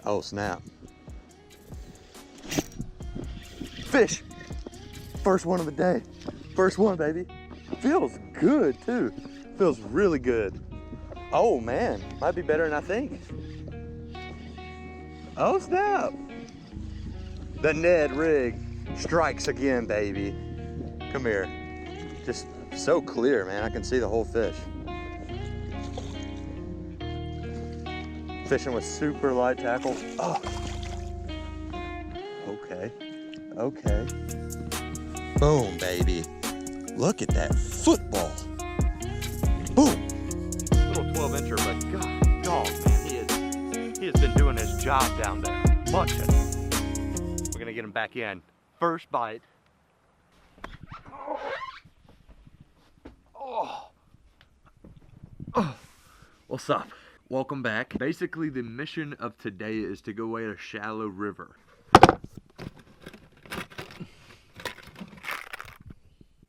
Oh snap. Fish! First one of the day. First one, baby. Feels good too. Feels really good. Oh man, might be better than I think. Oh snap. The Ned rig strikes again, baby. Come here. Just so clear, man. I can see the whole fish. Fishing with super light tackle. Oh. Okay. Okay. Boom, baby. Look at that football. Boom. Little 12-incher, but God, dog, man, he has been doing his job down there. Bunching. We're gonna get him back in. First bite. Oh. Oh. What's up? Welcome back. Basically, the mission of today is to go away at a shallow river.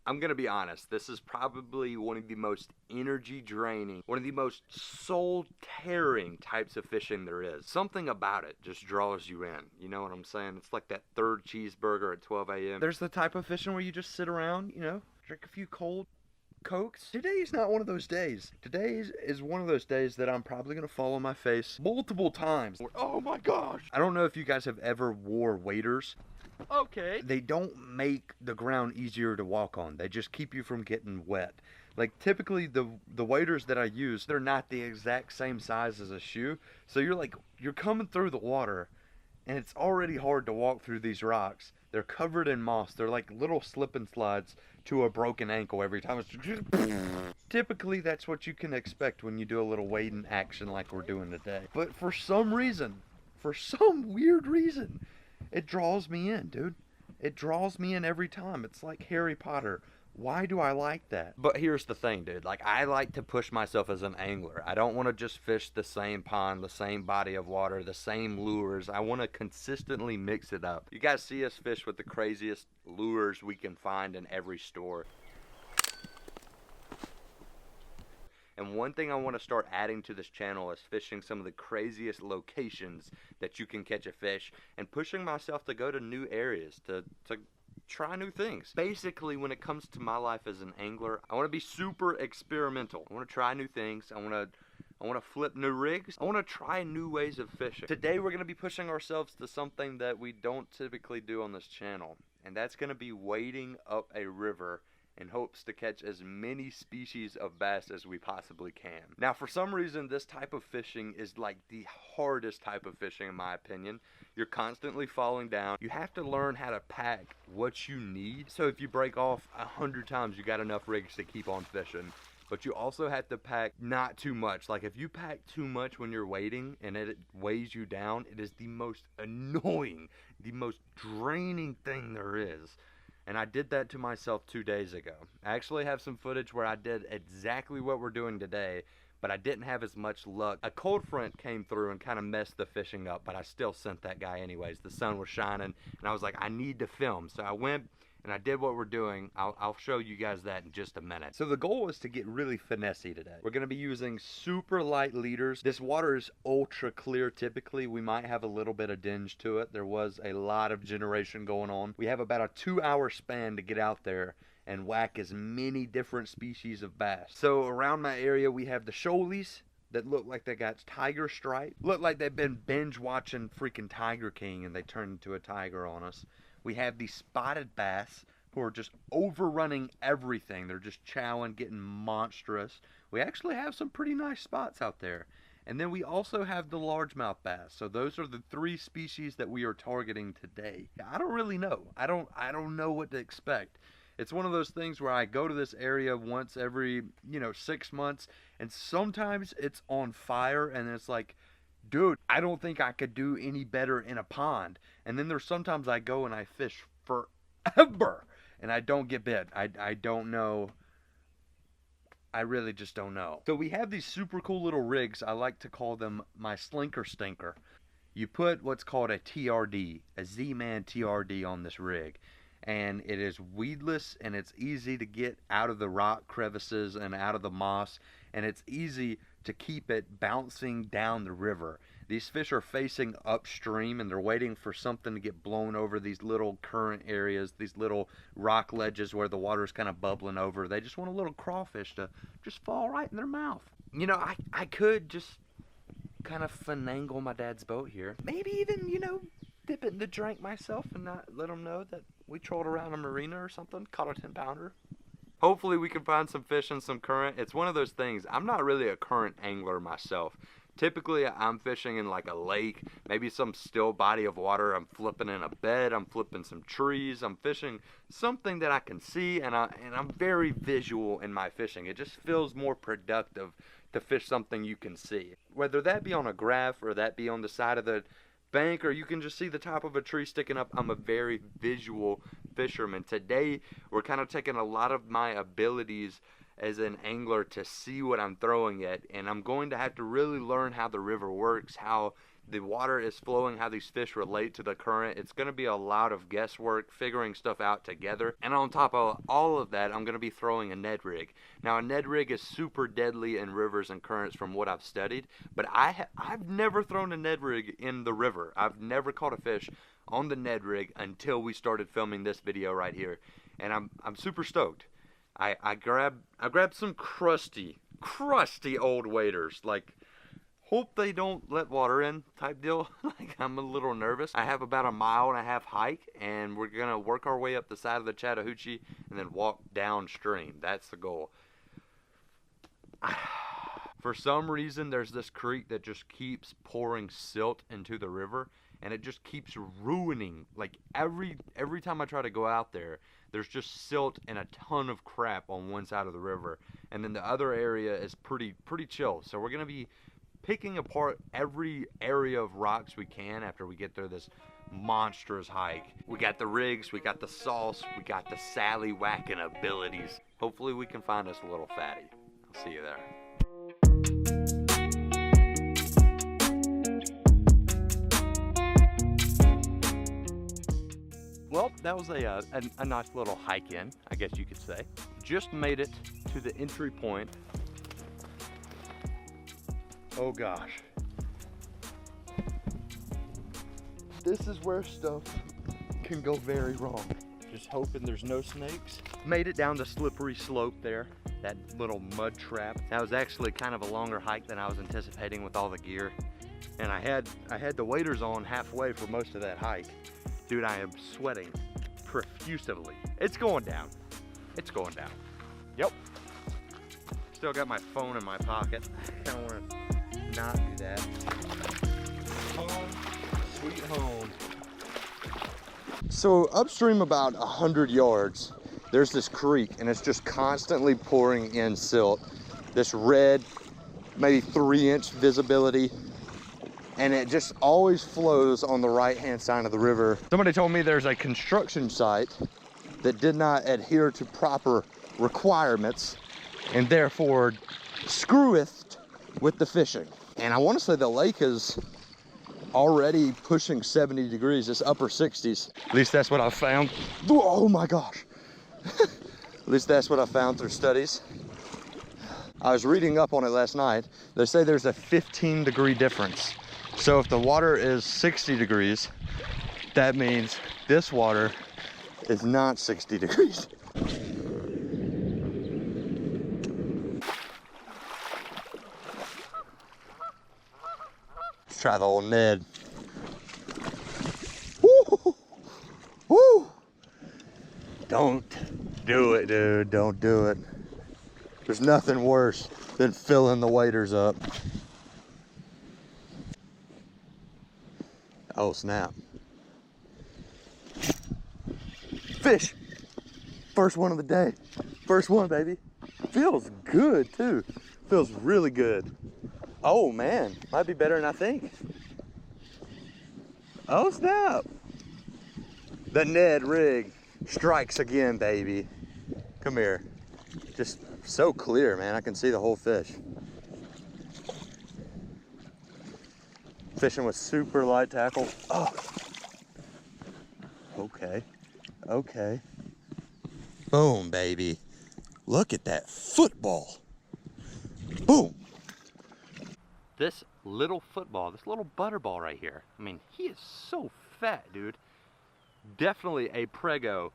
I'm gonna be honest, this is probably one of the most energy draining, one of the most soul tearing types of fishing there is. Something about it just draws you in, you know what I'm saying? It's like that third cheeseburger at 12 a.m. There's the type of fishing where you just sit around, you know, drink a few cold Cokes. Today's not one of those days. Today is one of those days that I'm probably gonna fall on my face multiple times. Oh my gosh. I don't know if you guys have ever wore waders. Okay. They don't make the ground easier to walk on. They just keep you from getting wet. Like typically the waders that I use, they're not the exact same size as a shoe. So you're coming through the water and it's already hard to walk through these rocks. They're covered in moss. They're like little slip and slides to a broken ankle every time. Typically, that's what you can expect when you do a little wading action like we're doing today. But for some reason, for some weird reason, it draws me in, dude. It draws me in every time. It's like Harry Potter. Why do I like that? But here's the thing, dude. Like, I like to push myself as an angler. I don't want to just fish the same pond, the same body of water, the same lures. I want to consistently mix it up. You guys see us fish with the craziest lures we can find in every store. And one thing I want to start adding to this channel is fishing some of the craziest locations that you can catch a fish and pushing myself to go to new areas, to try new things. Basically, when it comes to my life as an angler, I want to be super experimental. I want to try new things. I want to flip new rigs. I want to try new ways of fishing. Today, we're going to be pushing ourselves to something that we don't typically do on this channel, and that's going to be wading up a river in hopes to catch as many species of bass as we possibly can. Now, for some reason, this type of fishing is like the hardest type of fishing in my opinion. You're constantly falling down. You have to learn how to pack what you need. So if you break off 100 times, you got enough rigs to keep on fishing. But you also have to pack not too much. Like if you pack too much when you're wading and it weighs you down, it is the most annoying, the most draining thing there is. And I did that to myself 2 days ago. I actually have some footage where I did exactly what we're doing today, but I didn't have as much luck. A cold front came through and kind of messed the fishing up, but I still sent that guy anyways. The sun was shining, and I was like, I need to film. So I went and I did what we're doing. I'll show you guys that in just a minute. So the goal is to get really finessey today. We're gonna be using super light leaders. This water is ultra clear typically. We might have a little bit of dinge to it. There was a lot of generation going on. We have about a 2-hour span to get out there and whack as many different species of bass. So around my area, we have the shoalies that look like they got tiger stripe. Look like they've been binge watching freaking Tiger King and they turned into a tiger on us. We have these spotted bass who are just overrunning everything. They're just chowing, getting monstrous. We actually have some pretty nice spots out there. And then we also have the largemouth bass. So those are the 3 species that we are targeting today. I don't really know. I don't know what to expect. It's one of those things where I go to this area once every, 6 months, and sometimes it's on fire and it's like, dude, I don't think I could do any better in a pond. And then there's sometimes I go and I fish forever and I don't get bit. I don't know. I really just don't know. So we have these super cool little rigs. I like to call them my slinker stinker. You put what's called a TRD, a Z-Man TRD on this rig. And it is weedless and it's easy to get out of the rock crevices and out of the moss. And it's easy to keep it bouncing down the river. These fish are facing upstream and they're waiting for something to get blown over these little current areas, these little rock ledges where the water's kind of bubbling over. They just want a little crawfish to just fall right in their mouth. You know, I could just kind of finagle my dad's boat here. Maybe even, you know, dip it in the drink myself and not let them know that we trolled around a marina or something, caught a 10-pounder. Hopefully we can find some fish in some current. It's one of those things, I'm not really a current angler myself. Typically, I'm fishing in like a lake, maybe some still body of water. I'm flipping in a bed, I'm flipping some trees, I'm fishing something that I can see, and I'm very visual in my fishing. It just feels more productive to fish something you can see. Whether that be on a graph or that be on the side of the bank or you can just see the top of a tree sticking up, I'm a very visual fisherman. Today, we're kind of taking a lot of my abilities as an angler to see what I'm throwing at, and I'm going to have to really learn how the river works, how the water is flowing, how these fish relate to the current. It's going to be a lot of guesswork, figuring stuff out together, and on top of all of that, I'm going to be throwing a Ned rig. Now, a Ned rig is super deadly in rivers and currents from what I've studied, but I've never thrown a Ned rig in the river. I've never caught a fish on the Ned rig until we started filming this video right here, and I'm super stoked. I grabbed some crusty old waders, like, hope they don't let water in type deal. Like, I'm a little nervous. I have about a 1.5 mile hike, and we're gonna work our way up the side of the Chattahoochee and then walk downstream. That's the goal. For some reason, there's this creek that just keeps pouring silt into the river, and it just keeps ruining, like, every time I try to go out there, there's just silt and a ton of crap on one side of the river, and then the other area is pretty chill. So we're gonna be picking apart every area of rocks we can after we get through this monstrous hike. We got the rigs, we got the sauce, we got the Sally whacking abilities. Hopefully we can find us a little fatty. I'll see you there. Well, that was a nice little hike in, I guess you could say. Just made it to the entry point. Oh gosh. This is where stuff can go very wrong. Just hoping there's no snakes. Made it down the slippery slope there, that little mud trap. That was actually kind of a longer hike than I was anticipating with all the gear. And I had the waders on halfway for most of that hike. Dude, I am sweating profusely. It's going down. It's going down. Yep. Still got my phone in my pocket. I don't want to not do that. Home, sweet home. So upstream about 100 yards, there's this creek, and it's just constantly pouring in silt. This red, maybe 3-inch visibility. And it just always flows on the right-hand side of the river. Somebody told me there's a construction site that did not adhere to proper requirements and therefore screweth with the fishing. And I want to say the lake is already pushing 70 degrees, it's upper 60s. At least that's what I found. Oh my gosh. At least that's what I found through studies. I was reading up on it last night. They say there's a 15-degree difference. So if the water is 60 degrees, that means this water is not 60 degrees. Let's try the old Ned. Woo! Woo! Don't do it, dude. Don't do it. There's nothing worse than filling the waders up. Oh snap. Fish! First one of the day. First one, baby. Feels good too. Feels really good. Oh man, might be better than I think. Oh snap. The Ned rig strikes again, baby. Come here. Just so clear, man. I can see the whole fish. Fishing with super light tackle. Oh. Okay. Okay. Boom, baby. Look at that football. Boom. this little football, this little butterball right here. I mean, he is so fat, dude. Definitely a prego,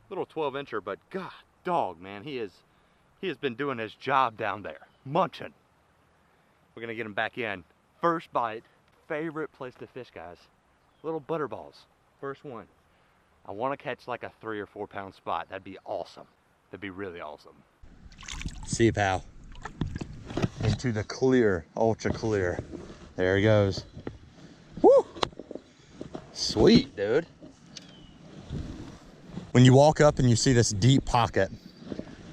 little 12-incher, but god dog, man, he has been doing his job down there, munching. We're gonna get him back in. First bite, favorite place to fish, guys. Little butterballs, first one. I want to catch like a 3 or 4 pound spot. That'd be awesome. That'd be really awesome. See you, pal. Into the clear, ultra clear. There he goes. Woo! Sweet, dude. When you walk up and you see this deep pocket,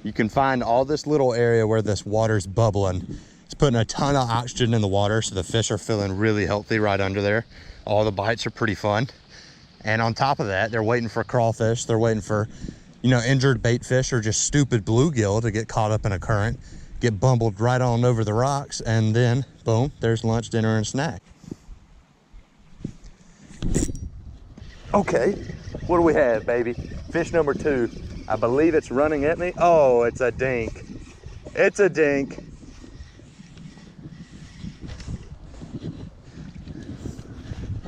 you can find all this little area where this water's bubbling. It's putting a ton of oxygen in the water, so the fish are feeling really healthy right under there. All the bites are pretty fun. And on top of that, they're waiting for crawfish. They're waiting for, you know, injured bait fish or just stupid bluegill to get caught up in a current, get bumbled right on over the rocks, and then boom, there's lunch, dinner, and snack. Okay, what do we have, baby? Fish number 2. I believe it's running at me. Oh, it's a dink. It's a dink.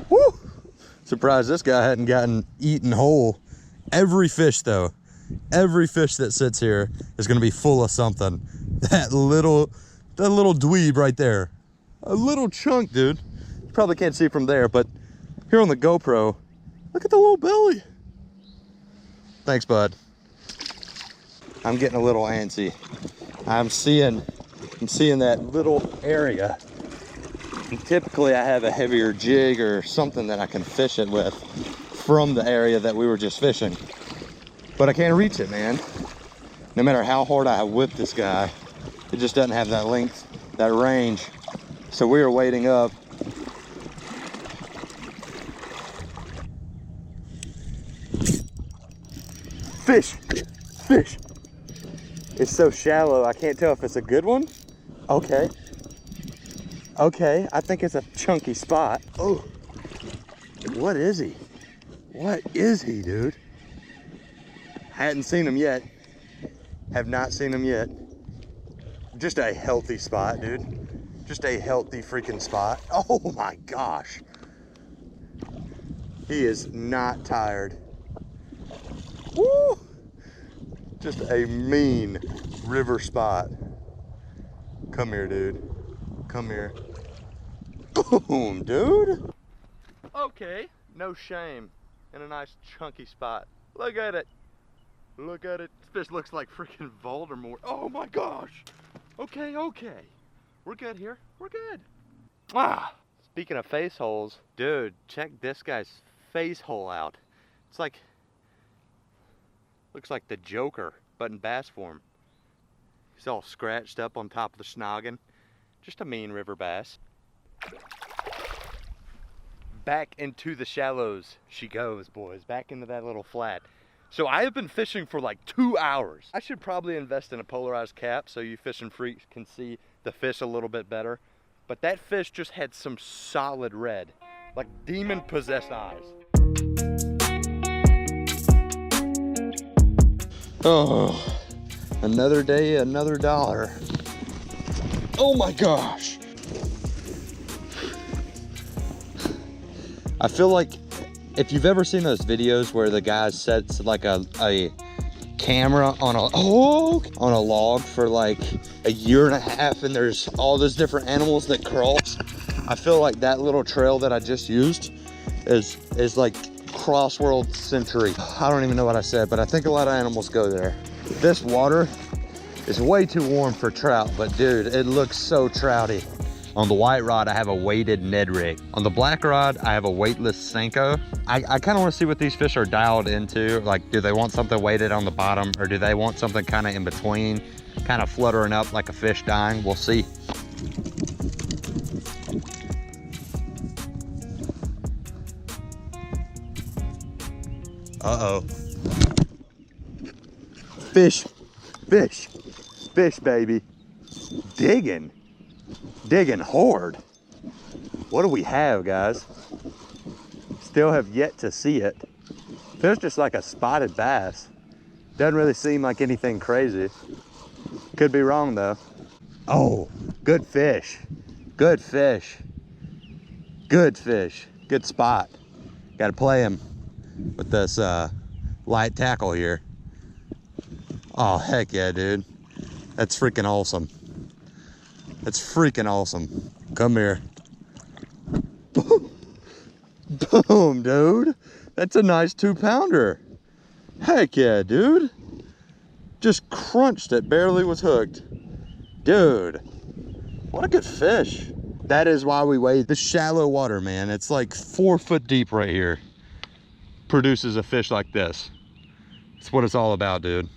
Woo! Surprised this guy hadn't gotten eaten whole. Every fish though, every fish that sits here is gonna be full of something. That little dweeb right there, a little chunk, dude. You probably can't see from there, but here on the GoPro, look at the little belly. Thanks, bud. I'm getting a little antsy. I'm seeing that little area. And typically I have a heavier jig or something that I can fish it with from the area that we were just fishing. But I can't reach it, man. No matter how hard I whip this guy, it just doesn't have that length, that range. So we are waiting up. Fish, fish. It's so shallow, I can't tell if it's a good one. Okay. Okay, I think it's a chunky spot. Oh, what is he? What is he, dude? Hadn't seen him yet. Have not seen him yet. Just a healthy spot, dude. Just a healthy freaking spot. Oh my gosh. He is not tired. Woo! Just a mean river spot. Come here, dude. Come here. Boom, dude. Okay, no shame. In a nice chunky spot. Look at it. Look at it. This fish looks like freaking Voldemort. Oh my gosh. Okay, okay. We're good here. We're good. Ah, speaking of face holes, dude, check this guy's face hole out. It's like, looks like the Joker, but in bass form. He's all scratched up on top of the snoggin. Just a mean river bass. Back into the shallows she goes, boys. Back into that little flat. So I have been fishing for like 2 hours. I should probably invest in a polarized cap so you fishing freaks can see the fish a little bit better. But that fish just had some solid red, like demon-possessed eyes. Oh, another day, another dollar. Oh my gosh. I feel like if you've ever seen those videos where the guy sets like a camera on a log for like a year and a half and there's all those different animals that cross, I feel like that little trail that I just used is like cross-world century. I don't even know what I said, but I think a lot of animals go there. This water is way too warm for trout, but dude, it looks so trouty. On the white rod, I have a weighted Ned rig. On the black rod, I have a weightless Senko. I kind of want to see what these fish are dialed into. Like, do they want something weighted on the bottom, or do they want something kind of in between, kind of fluttering up like a fish dying? We'll see. Uh-oh. Fish, fish, fish, baby. Digging hard. What do we have, guys? Still have yet to see it. Feels just like a spotted bass. Doesn't really seem like anything crazy. Could be wrong though. Oh, good fish. Good fish. Good fish. Good spot. Got to play him with this light tackle here. Oh, heck yeah, dude. That's freaking awesome. That's freaking awesome. Come here. Boom, dude. That's a nice 2-pounder. Heck yeah, dude. Just crunched it, barely was hooked. Dude, what a good fish. That is why we wade the shallow water, man. It's like 4 foot deep right here. Produces a fish like this. That's what it's all about, dude.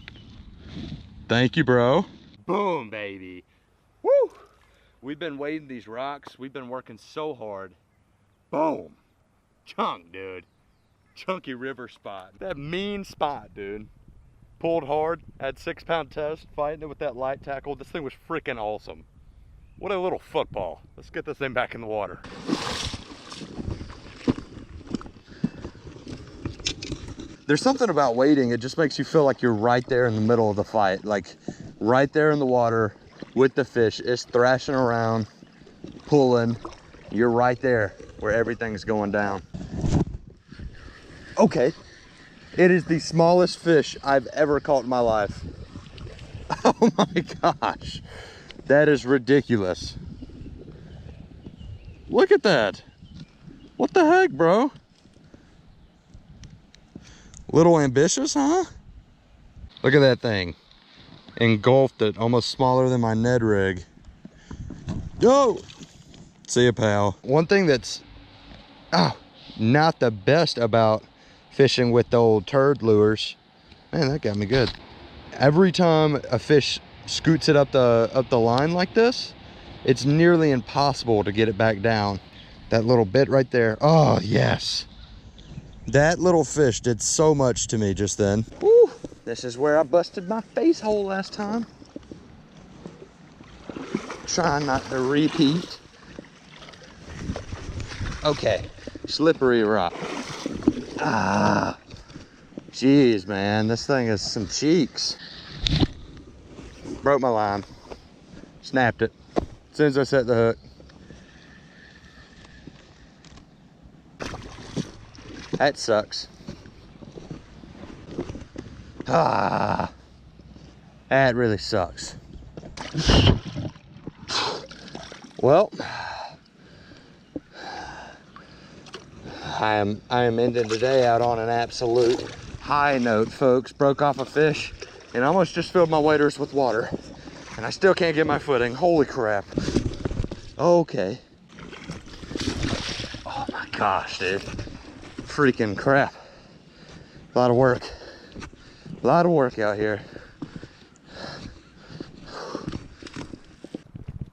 Thank you, bro. Boom, baby. Woo! We've been wading these rocks. We've been working so hard. Boom. Chunk, dude. Chunky river spot. That mean spot, dude. Pulled hard, had 6-pound test, fighting it with that light tackle. This thing was freaking awesome. What a little football. Let's get this thing back in the water. There's something about wading, it just makes you feel like you're right there in the middle of the fight. Like right there in the water with the fish. It's thrashing around, pulling. You're right there where everything's going down. Okay. It is the smallest fish I've ever caught in my life. Oh my gosh. That is ridiculous. Look at that. What the heck, bro? Little ambitious, huh? Look at that thing. Engulfed it, almost smaller than my Ned rig. Yo! See ya, pal. One thing that's not the best about fishing with the old turd lures, man, that got me good. Every time a fish scoots it up the line like this, it's nearly impossible to get it back down. That little bit right there, oh yes. That little fish did so much to me just then. Woo, this is where I busted my face hole last time. Trying not to repeat. Okay, slippery rock. Ah, jeez, man, this thing is some cheeks. Broke my line, snapped it as soon as I set the hook. That sucks. Ah, that really sucks. Well, I am ending today out on an absolute high note, folks. Broke off a fish and almost just filled my waders with water. And I still can't get my footing. Holy crap. Okay. Oh my gosh, dude. Freaking crap. A lot of work. A lot of work out here.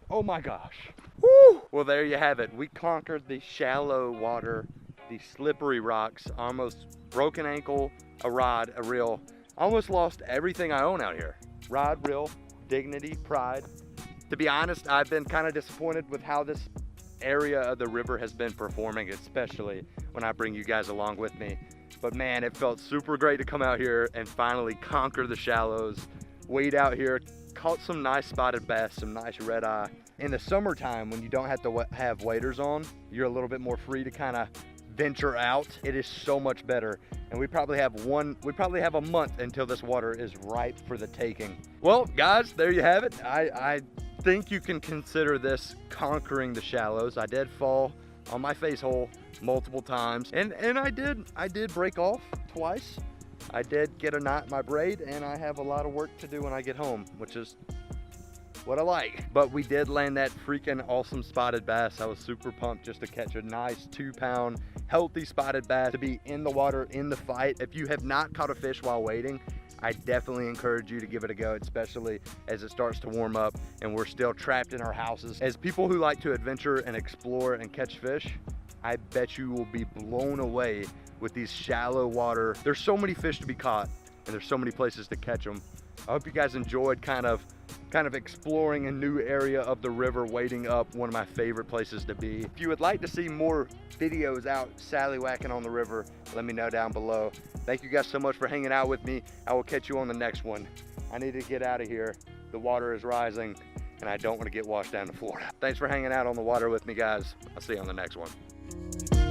Oh my gosh. Woo! Well, there you have it. We conquered the shallow water, the slippery rocks, almost broken ankle, a rod, a reel. Almost lost everything I own out here. Rod, reel, dignity, pride. To be honest, I've been kind of disappointed with how this area of the river has been performing, especially when I bring you guys along with me. But man, it felt super great to come out here and finally conquer the shallows, wade out here, caught some nice spotted bass, some nice red eye. In the summertime, when you don't have to have waders on, you're a little bit more free to kind of venture out. It is so much better. And we probably have a month until this water is ripe for the taking. Well, guys, there you have it. I think you can consider this conquering the shallows. I did fall on my face hole multiple times, and I did break off twice. I did get a knot in my braid, and I have a lot of work to do when I get home, which is what I like. But we did land that freaking awesome spotted bass. I was super pumped just to catch a nice 2-pound healthy spotted bass, to be in the water in the fight. If you have not caught a fish while wading, I definitely encourage you to give it a go, especially as it starts to warm up and we're still trapped in our houses. As people who like to adventure and explore and catch fish, I bet you will be blown away with these shallow water. There's so many fish to be caught and there's so many places to catch them. I hope you guys enjoyed kind of exploring a new area of the river, wading up, one of my favorite places to be. If you would like to see more videos out sallywhacking on the river, let me know down below. Thank you guys so much for hanging out with me. I will catch you on the next one. I need to get out of here. The water is rising and I don't want to get washed down to Florida. Thanks for hanging out on the water with me, guys. I'll see you on the next one.